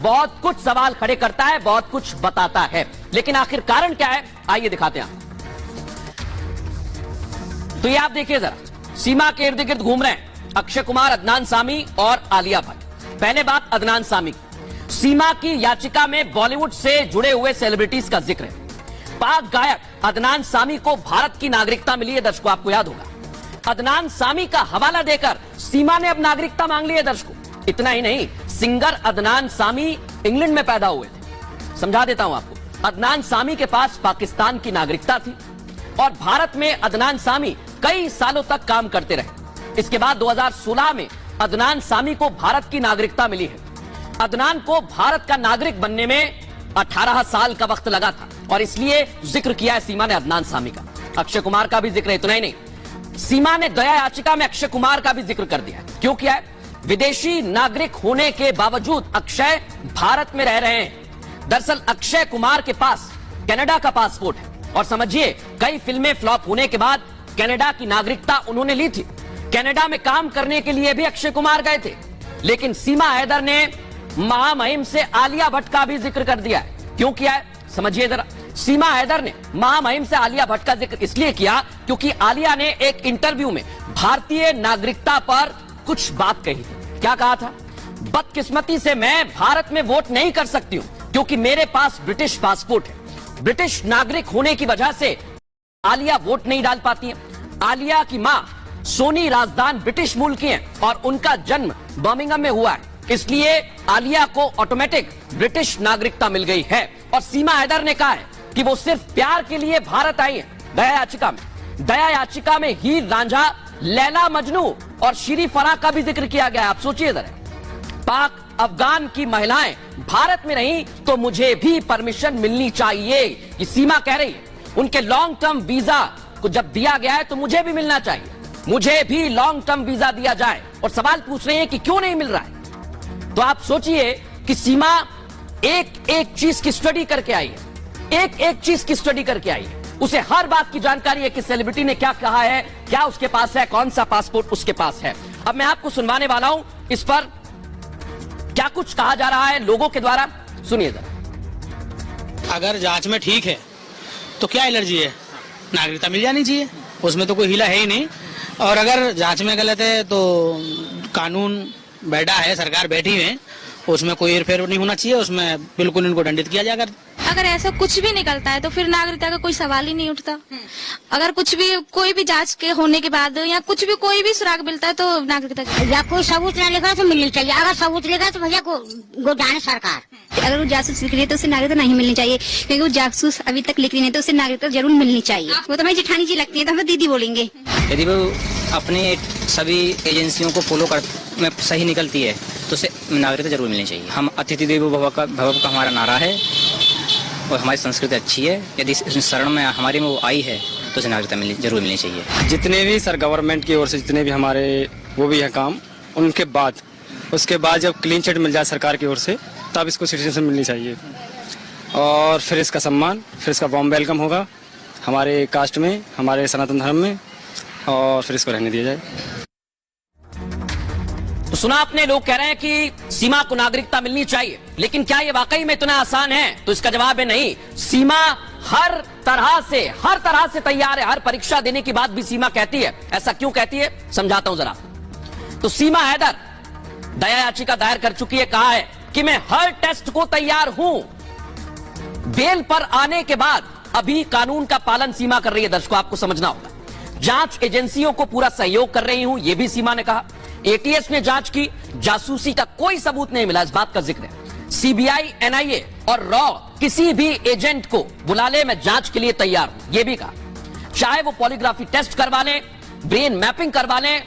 बहुत कुछ सवाल खड़े करता है, बहुत कुछ बताता है, लेकिन आखिर कारण क्या है, आइए दिखाते हैं। तो ये आप देखिए जरा, सीमा के इर्द गिर्द घूम रहे हैं अक्षय कुमार, अदनान सामी और आलिया भट्ट। पहले बात अदनान सामी की। सीमा की याचिका में बॉलीवुड से जुड़े हुए सेलिब्रिटीज का जिक्र है। पाक गायक अदनान सामी को भारत की नागरिकता मिली है, दर्शकों आपको याद होगा। अदनान सामी का हवाला देकर सीमा ने अब नागरिकता मांग ली है दर्शकों। इतना ही नहीं, सिंगर अदनान सामी इंग्लैंड में पैदा हुए थे। समझा देता हूं आपको, अदनान सामी के पास पाकिस्तान की नागरिकता थी और भारत में अदनान सामी कई सालों तक काम करते रहे। इसके बाद 2016 में अदनान सामी को भारत की नागरिकता मिली है। अदनान को भारत का नागरिक बनने में 18 साल का वक्त लगा था और इसलिए जिक्र किया है सीमा ने अदनान सामी का। अक्षय कुमार का भी जिक्र है, इतना ही नहीं, सीमा ने दया याचिका में अक्षय कुमार का भी जिक्र कर दिया है। क्यों किया है? विदेशी नागरिक होने के बावजूद अक्षय भारत में रह रहे हैं। दरअसल अक्षय कुमार के पास कनाडा का पासपोर्ट है और समझिए, कई फिल्में फ्लॉप होने के बाद कनाडा की नागरिकता उन्होंने ली थी। कनाडा में काम करने के लिए भी अक्षय कुमार गए थे, लेकिन सीमा हैदर ने महामहिम से आलिया भट्ट का भी जिक्र कर दिया है। क्यों किया है समझिए जरा। सीमा हैदर ने महामहिम से आलिया भट्ट का जिक्र इसलिए किया क्योंकि आलिया ने एक इंटरव्यू में भारतीय नागरिकता पर कुछ बात कही थी। क्या कहा था? बदकिस्मती से मैं भारत में वोट नहीं कर सकती हूं क्योंकि मेरे पास ब्रिटिश पासपोर्ट है। ब्रिटिश नागरिक होने की वजह से आलिया वोट नहीं डाल पाती है। आलिया की मां सोनी राजदान ब्रिटिश मूल की हैं और उनका जन्म बर्मिंघम में हुआ है, इसलिए आलिया को ऑटोमेटिक ब्रिटिश नागरिकता मिल गई है। और सीमा हैदर ने कहा है कि वो सिर्फ प्यार के लिए भारत आई है। दया याचिका में, दया याचिका में हीर रांझा, लैला मजनू और शीरी फराह का भी जिक्र किया गया है। आप सोचिए जरा, पाक अफगान की महिलाएं भारत में रही तो मुझे भी परमिशन मिलनी चाहिए, ये सीमा कह रही है। उनके लॉन्ग टर्म वीजा को जब दिया गया है तो मुझे भी मिलना चाहिए, मुझे भी लॉन्ग टर्म वीजा दिया जाए। और सवाल पूछ रहे हैं कि क्यों नहीं मिल रहा है। तो आप सोचिए कि सीमा एक एक चीज की स्टडी करके आई है, एक एक चीज की स्टडी करके आई है। उसे हर बात की जानकारी है कि सेलिब्रिटी ने क्या कहा है, क्या उसके पास है, कौन सा पासपोर्ट उसके पास है। अब मैं आपको सुनवाने वाला हूं इस पर क्या कुछ कहा जा रहा है लोगों के द्वारा, सुनिए जरा। अगर जांच में ठीक है तो क्या एलर्जी है, नागरिकता मिल जानी चाहिए, उसमें तो कोई हिला है ही नहीं। और अगर जांच में गलत है तो कानून बैठा है, सरकार बैठी है, उसमें कोई हेरफेर नहीं होना चाहिए, उसमें बिल्कुल इनको दंडित किया जाएगा। अगर ऐसा कुछ भी निकलता है तो फिर नागरिकता का कोई सवाल ही नहीं उठता। अगर कुछ भी कोई भी जांच के होने के बाद या कुछ भी कोई भी सुराग मिलता है तो नागरिकता या कोई सबूत न लिखा तो मिलनी चाहिए, अगर सबूत लिखा तो भैया को जाने सरकार। अगर वो जासूस लिख रही है तो उसे नागरिकता नहीं मिलनी चाहिए, क्योंकि वो जासूस अभी तक लिख रही है तो उसे नागरिकता जरूर मिलनी चाहिए। वो तो हमारी जेठानी जी लगती है तो हम दीदी बोलेंगे। यदि वो अपने सभी एजेंसियों को फॉलो कर में सही निकलती है तो उसे नागरिकता जरूर मिलनी चाहिए। हम अतिथि देवो भव का हमारा नारा है और हमारी संस्कृति अच्छी है। यदि इस शरण में हमारी में वो आई है तो उसे नागरिकता जरूर मिलनी चाहिए। जितने भी सर गवर्नमेंट की ओर से जितने भी हमारे वो भी है काम, उनके बाद उसके बाद जब क्लीन चिट मिल जाए सरकार की ओर से तब इसको सिटीजनशिप मिलनी चाहिए और फिर इसका सम्मान, फिर इसका वार्म वेलकम होगा हमारे कास्ट में, हमारे सनातन धर्म में, और फिर इसको रहने दिया जाए। तो सुना आपने, लोग कह रहे हैं कि सीमा को नागरिकता मिलनी चाहिए, लेकिन क्या ये वाकई में इतना आसान है? तो इसका जवाब है नहीं। सीमा हर तरह से तैयार है। हर परीक्षा देने की बात भी सीमा कहती है। ऐसा क्यों कहती है समझाता हूं जरा। तो सीमा हैदर दया याचिका दायर कर चुकी है, कहा है कि मैं हर टेस्ट को तैयार हूं। बेल पर आने के बाद अभी कानून का पालन सीमा कर रही है। दर्शकों आपको समझना होगा, जांच एजेंसियों को पूरा सहयोग कर रही हूं, यह भी सीमा ने कहा। एटीएस ने जांच की, जासूसी का कोई सबूत नहीं मिला, इस बात का जिक्र है। सीबीआई, एनआईए और रॉ किसी भी एजेंट को बुला ले, मैं जांच के लिए तैयार हूं, यह भी कहा। चाहे वो पॉलीग्राफी टेस्ट करवा लें, ब्रेन मैपिंग करवा लें,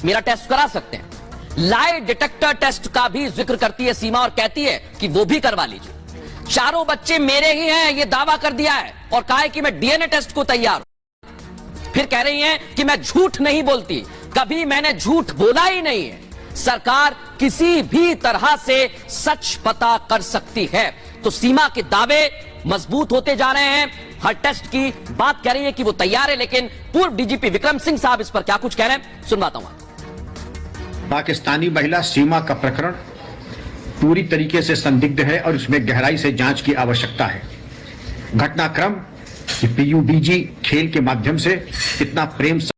मेरा टेस्ट करा सकते हैं। लाई डिटेक्टर टेस्ट का भी जिक्र करती है सीमा और कहती है कि वो भी करवा लीजिए। चारों बच्चे मेरे ही हैं, यह दावा कर दिया है और कहा है कि मैं डीएनए टेस्ट को तैयार हूं। फिर कह रही हैं कि मैं झूठ नहीं बोलती, कभी मैंने झूठ बोला ही नहीं है। सरकार किसी भी तरह से सच पता कर सकती है। तो सीमा के दावे मजबूत होते जा रहे हैं। हर टेस्ट की बात कह रही है कि वो तैयार है, लेकिन पूर्व डीजीपी विक्रम सिंह साहब इस पर क्या कुछ कह रहे हैं, सुनवाता हूं। पाकिस्तानी महिला सीमा का प्रकरण पूरी तरीके से संदिग्ध है और उसमें गहराई से जांच की आवश्यकता है। घटनाक्रम कि पीयूबीजी खेल के माध्यम से कितना प्रेम